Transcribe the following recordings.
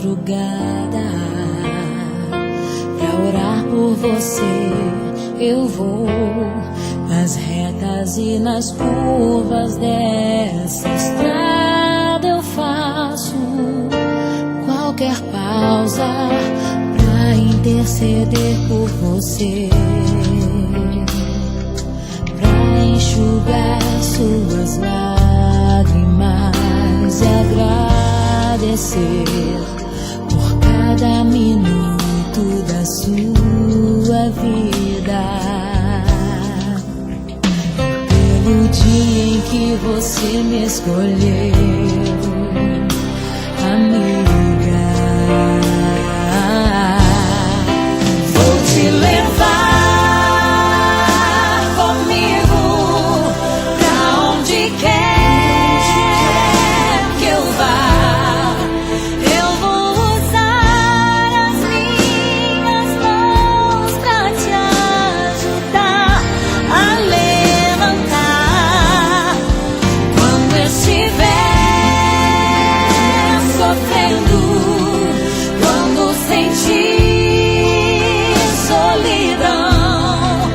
madrugada. Pra orar por você eu vou nas retas e nas curvas dessa estrada. Eu faço qualquer pausa pra interceder por você, pra enxugar suas lágrimas e agradecer por cada minuto da sua vida, pelo dia em que você me escolheu, amiga. Vou te levar comigo pra onde quer que eu vá. Eu vou usar as minhas mãos pra te ajudar a levantar quando estiver sofrendo, quando sentir solidão.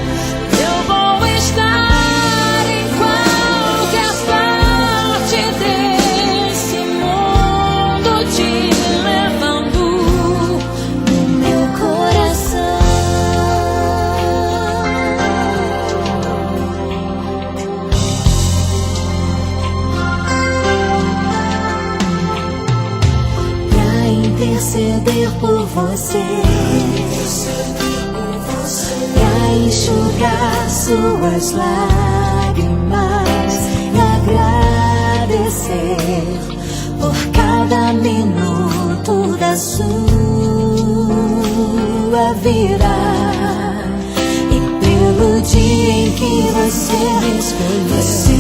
Eu vou estar em qualquer parte desse mundo, te levando no meu coração. Pra interceder por você, pra enxugar suas lágrimas e agradecer por cada minuto da sua vida, e pelo dia em que você me escolheu.